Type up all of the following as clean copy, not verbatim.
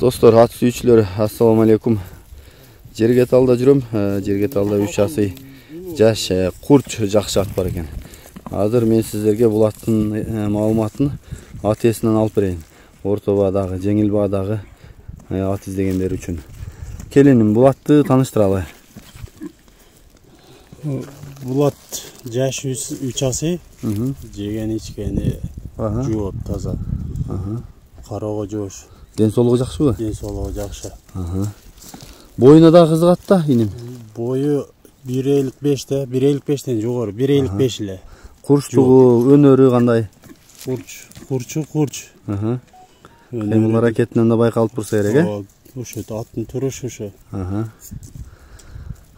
Dostlar, at suyucuları, assalamu alaikum. Jergetalda жүрөм. Jergetalda 3 asый жаш курч жакшы ат бар экен. Азыр мен сиздерге бул аттын маалыматын ат ээсинен алып берейин. Орто баадагы, жеңил баадагы ат издегендер үчүн. Келиним, бул атты таныштыралы. Бул ат жаш 3 асый. Жеген ичкени жооп таза. Кароого жоош. Ден соолугу жакшыбы? Ден соолугу жакшы. Боюна да кызык атта, иним. Бою 1.55 1.55тен жогору, 1.55 эле. Курчтугу, өнөрү кандай? Курч. Кемил аракетинен да байкалып турса керек, э? Ошо аттын турушу ошо.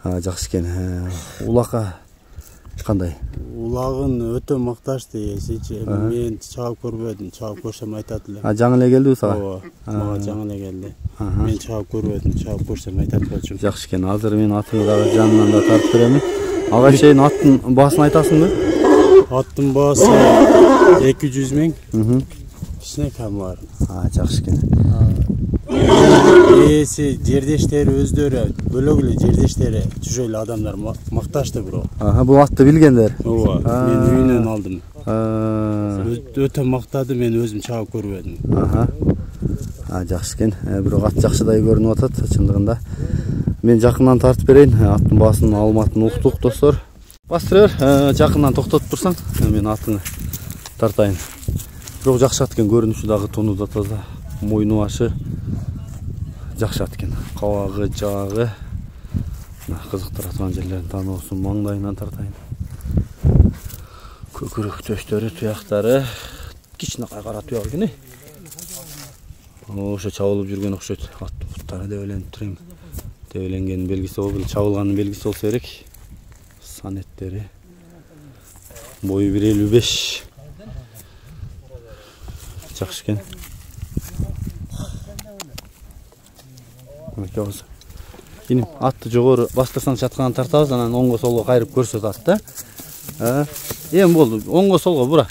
Жакшы экен. Улакка кандай? Улагын өтө макташты эсичи. Мен чагып көрбөдүм, чагып көрсөм айтат эле. Жаңы эле келдиби сага? Ооба, мага жаңы эле келди. Мен чагып көрбөдүм, чагып көрсөм айтат болчумун. Жакшы экен. Азыр мен аттын дагы жанынан да тартып беремин. Ага чейин аттын баасын айтасыңбы? Аттын баасы 200 миң. Кичине кам бар. Жакшы экен. Ээси, жердештери өздөрү, бөлөк эле жердештери, чужой эле адамдар макташты бирок. Бул атты билгендер. Ооба, мен үйүнөн алдым. Өтө мактады, мен өзүм чагып көрбөдүм. Жакшы экен. Бирок ат жакшыдай көрүнүп атат чындыгында. Мен жакындан тартып берейин. Аттын баасын, маалыматын уктук, достор. Бастырыр, жакындан токтотуп турсаң, мен атыңы тартайын. Бирок жакшы ат экен, көрүнүшү дагы тону да таза, мойну башы жакшы ат экен. Кабагы, жагы, кызыктыра турган жерлерин тааныбосун, маңдайынан тартайын. Көкүрөк төштөрү, туяктары кичине кара туяк экен. Ошо чабылып жүргөн окшойт. Аттын буттары дебеленип турайм. Дебеленген белгиси болбойт, чабылганын белгиси болсо керек. Санеттери. Бою 1.55. Жакшы экен. Иним, атты жогору бастырсаң чатканын тартабыз, анан оңго солго кайрып көрсөт атты. Эми болду, оңго солго бура.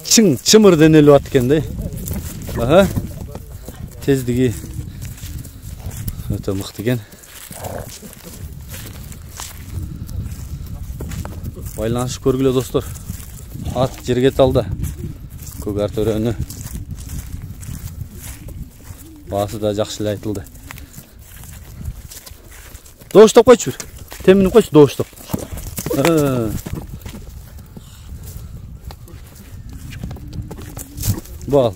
Чымыр денелүү ат экен да. Тездиги өтө мыкты экен. Байланышып көргүлө, достор. Ат Jergetalda. Көк ар төрөнү. Баасы да жакшы эле айтылды. Дооштоп койчу бир. Теминип койчу, дооштоп. Бал.